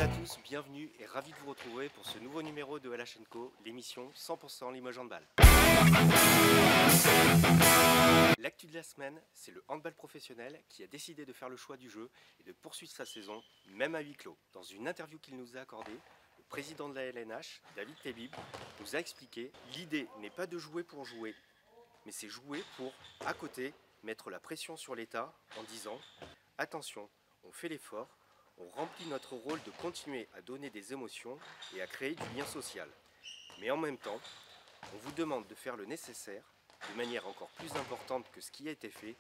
à tous, bienvenue et ravi de vous retrouver pour ce nouveau numéro de LH & Co, l'émission 100% Limoges Handball. L'actu de la semaine, c'est le handball professionnel qui a décidé de faire le choix du jeu et de poursuivre sa saison, même à huis clos. Dans une interview qu'il nous a accordée, le président de la LNH, David Tebib, nous a expliqué « L'idée n'est pas de jouer pour jouer, mais c'est jouer pour, à côté, mettre la pression sur l'État en disant « Attention, on fait l'effort, on remplit notre rôle de continuer à donner des émotions et à créer du lien social. Mais en même temps, on vous demande de faire le nécessaire, de manière encore plus importante que ce qui a été fait,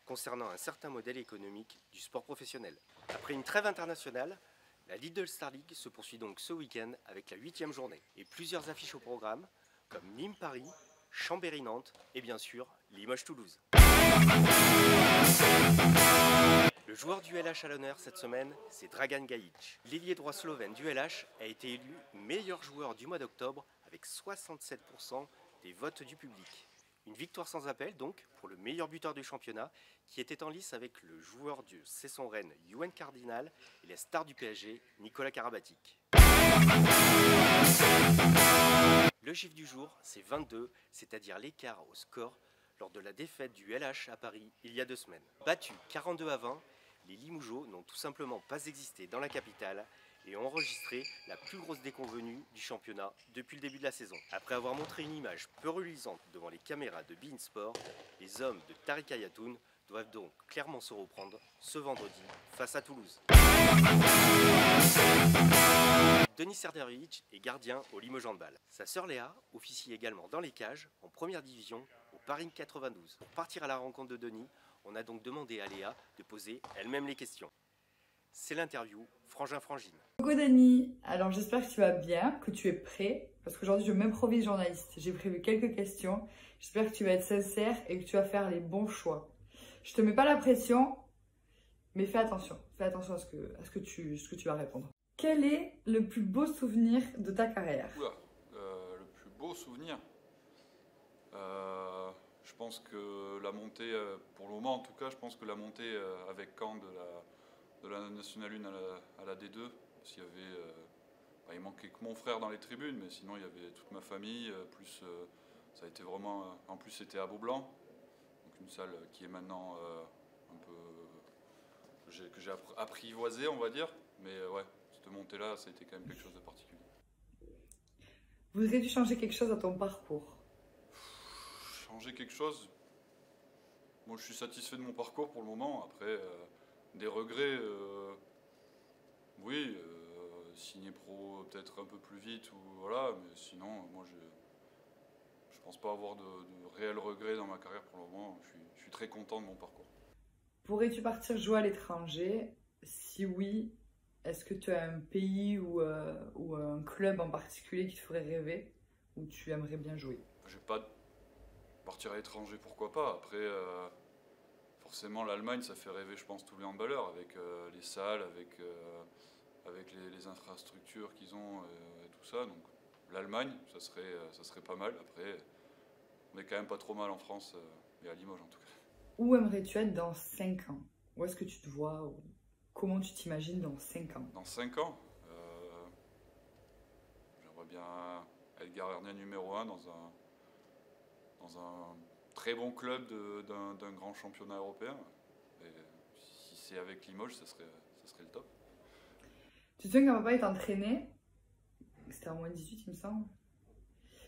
concernant un certain modèle économique du sport professionnel. » Après une trêve internationale, la Lidl Star League se poursuit donc ce week-end avec la 8e journée. Et plusieurs affiches au programme, comme Nîmes-Paris, Chambéry-Nantes et bien sûr Limoges-Toulouse. Le joueur du LH à l'honneur cette semaine, c'est Dragan Gajic. L'ailier droit slovène du LH a été élu meilleur joueur du mois d'octobre avec 67% des votes du public. Une victoire sans appel donc pour le meilleur buteur du championnat qui était en lice avec le joueur du Cesson Rennes, Yoann Cardinal, et la star du PSG, Nicolas Karabatic. Le chiffre du jour, c'est 22, c'est-à-dire l'écart au score lors de la défaite du LH à Paris il y a 2 semaines. Battus 42-20, les Limougeaux n'ont tout simplement pas existé dans la capitale et ont enregistré la plus grosse déconvenue du championnat depuis le début de la saison. Après avoir montré une image peu reluisante devant les caméras de beIN Sport, les hommes de Tariq Ayatoun doivent donc clairement se reprendre ce vendredi face à Toulouse. Denis Serdarevic est gardien au Limoges Handball. Sa sœur Léa officie également dans les cages en première division au Paris 92. Pour partir à la rencontre de Denis, on a donc demandé à Léa de poser elle-même les questions. C'est l'interview Frangin-Frangine. Coucou Denis, alors j'espère que tu vas bien, que tu es prêt, parce qu'aujourd'hui je m'improvise journaliste. J'ai prévu quelques questions, j'espère que tu vas être sincère et que tu vas faire les bons choix. Je te mets pas la pression, mais fais attention à ce que tu vas répondre. Quel est le plus beau souvenir de ta carrière? Oula, le plus beau souvenir, je pense que la montée, pour le moment en tout cas, je pense que la montée avec Caen de la National 1 à la D2, parce qu'il y avait, il manquait que mon frère dans les tribunes, mais sinon il y avait toute ma famille, plus ça a été vraiment, en plus c'était à Beaublanc, donc une salle qui est maintenant un peu, que j'ai apprivoisé on va dire, mais ouais, cette montée-là, ça a été quand même quelque chose de particulier. Voudrais-tu changer quelque chose à ton parcours? Changer quelque chose? Moi, je suis satisfait de mon parcours pour le moment. Après, des regrets, oui, signer pro peut-être un peu plus vite, ou voilà, mais sinon, moi, je pense pas avoir de réels regrets dans ma carrière pour le moment. Je suis très content de mon parcours. Pourrais-tu partir jouer à l'étranger? Si oui, est-ce que tu as un pays ou un club en particulier qui te ferait rêver, où tu aimerais bien jouer? Je vais pas partir à l'étranger, pourquoi pas. Après, forcément, l'Allemagne, ça fait rêver, je pense, tous les handballeurs, avec les salles, avec les infrastructures qu'ils ont et tout ça. Donc, l'Allemagne, ça serait pas mal. Après, on est quand même pas trop mal en France, et à Limoges en tout cas. Où aimerais-tu être dans 5 ans? Où est-ce que tu te vois? Comment tu t'imagines dans 5 ans? Dans 5 ans, j'aimerais bien être gardien numéro 1 dans un très bon club d'un grand championnat européen. Et si c'est avec Limoges, ça serait le top. Tu te souviens quand papa est entraîné? C'était en moins 18, il me semble.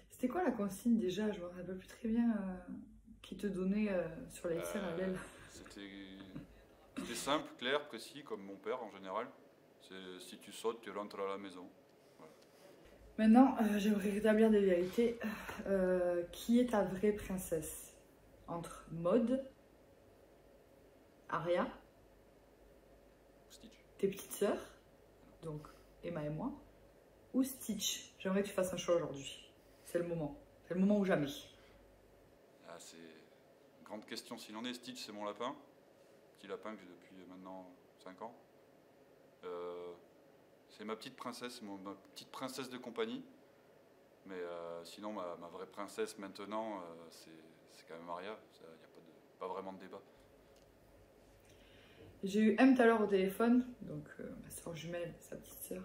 C'était quoi la consigne déjà? Je me rappelle plus très bien. Qui te donnait sur les tirs à l'aile? C'était simple, clair, précis, comme mon père en général. C'est si tu sautes, tu rentres à la maison. Voilà. Maintenant, j'aimerais rétablir des vérités. Qui est ta vraie princesse? Entre Maud, Aria, Stitch. tes petites sœurs, donc Emma et moi, ou Stitch? J'aimerais que tu fasses un choix aujourd'hui. C'est le moment. C'est le moment ou jamais. Ah, c'est une grande question s'il en est. Stitch, c'est mon lapin. Petit lapin que j'ai depuis maintenant 5 ans. C'est ma petite princesse, ma petite princesse de compagnie. Mais sinon, ma vraie princesse maintenant, c'est quand même Aria. Il n'y a pas vraiment de débat. J'ai eu M tout à l'heure au téléphone, donc ma soeur jumelle, sa petite soeur.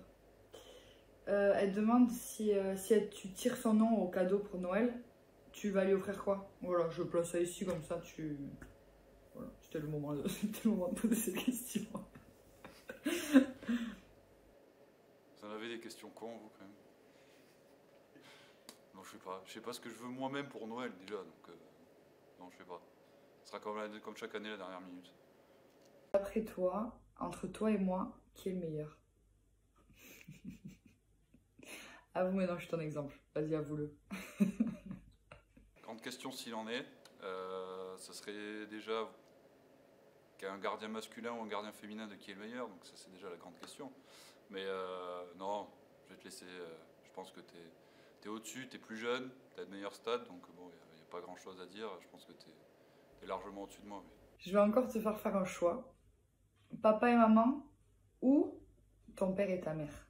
Elle demande si tu tires son nom au cadeau pour Noël, tu vas lui offrir quoi? Voilà, je place ça ici comme ça, Voilà, c'était le moment de poser cette question. Vous en avez des questions cons, vous, quand même? Non, je sais pas ce que je veux moi-même pour Noël, déjà, donc... non, je sais pas. Ce sera comme chaque année, la dernière minute. Après toi, entre toi et moi, qui est le meilleur? Avoue maintenant, je suis ton exemple. Vas-y, avoue-le. Grande question s'il en est. Ça serait déjà qu'un gardien masculin ou un gardien féminin de qui est le meilleur. Donc ça, c'est déjà la grande question. Mais non, je vais te laisser. Je pense que tu es au-dessus, tu es plus jeune, tu as de meilleurs stats. Donc bon, il n'y a pas grand-chose à dire. Je pense que tu es largement au-dessus de moi. Mais... Je vais encore te faire un choix. Papa et maman ou ton père et ta mère?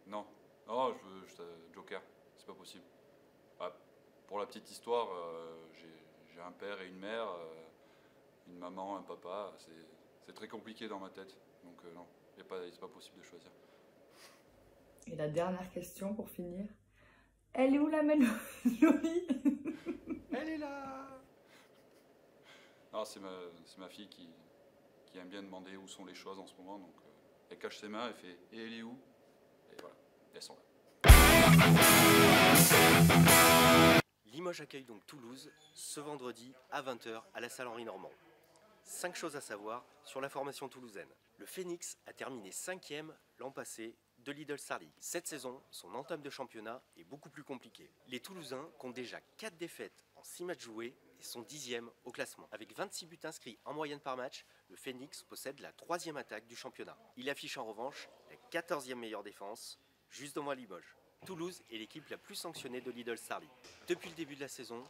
Non, Joker, c'est pas possible. Ah, pour la petite histoire, j'ai un père et une mère, une maman, un papa. C'est très compliqué dans ma tête. Donc non, c'est pas possible de choisir. Et la dernière question pour finir. Elle est où la Mélodie? Elle est là. Ah, c'est ma fille qui aime bien demander où sont les choses en ce moment. Donc elle cache ses mains, elle fait « Et elle est où ?» Et voilà, elles sont là. Limoges accueille donc Toulouse ce vendredi à 20 h à la salle Henri Normand. 5 choses à savoir sur la formation toulousaine. Le Phoenix a terminé 5e l'an passé de Lidl Sarli. Cette saison, son entame de championnat est beaucoup plus compliquée. Les Toulousains comptent déjà 4 défaites en 6 matchs joués et sont 10e au classement. Avec 26 buts inscrits en moyenne par match, le Phoenix possède la 3e attaque du championnat. Il affiche en revanche la 14e meilleure défense, juste devant Limoges. Toulouse est l'équipe la plus sanctionnée de Lidl Sarli. Depuis le début de la saison,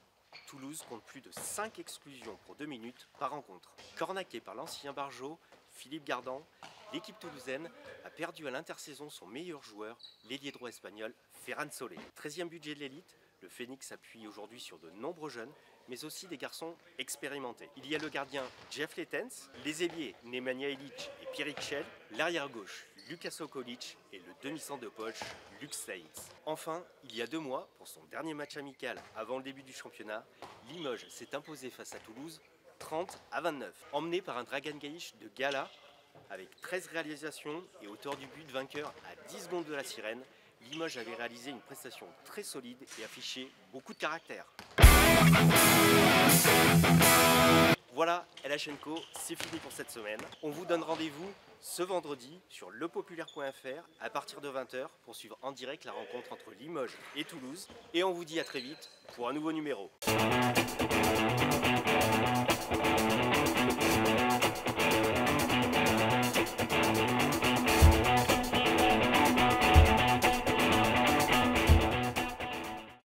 Toulouse compte plus de 5 exclusions pour 2 minutes par rencontre. Cornaqué par l'ancien Barjot, Philippe Gardan, l'équipe toulousaine a perdu à l'intersaison son meilleur joueur, l'ailier droit espagnol Ferran Solé. 13e budget de l'élite, le Phoenix s'appuie aujourd'hui sur de nombreux jeunes, mais aussi des garçons expérimentés. Il y a le gardien Jeff Letens, les ailiers Nemanja Ilić et Pierre Schell, l'arrière gauche Lucas Okolic et le demi-centre de poche Luc Sainz. Enfin, il y a 2 mois, pour son dernier match amical avant le début du championnat, Limoges s'est imposé face à Toulouse 30-29. Emmené par un Dragan Gaïch de gala, avec 13 réalisations et auteur du but vainqueur à 10 secondes de la sirène, Limoges avait réalisé une prestation très solide et affiché beaucoup de caractère. Voilà, LHNCO, c'est fini pour cette semaine. On vous donne rendez-vous ce vendredi sur lepopulaire.fr à partir de 20 h pour suivre en direct la rencontre entre Limoges et Toulouse. Et on vous dit à très vite pour un nouveau numéro.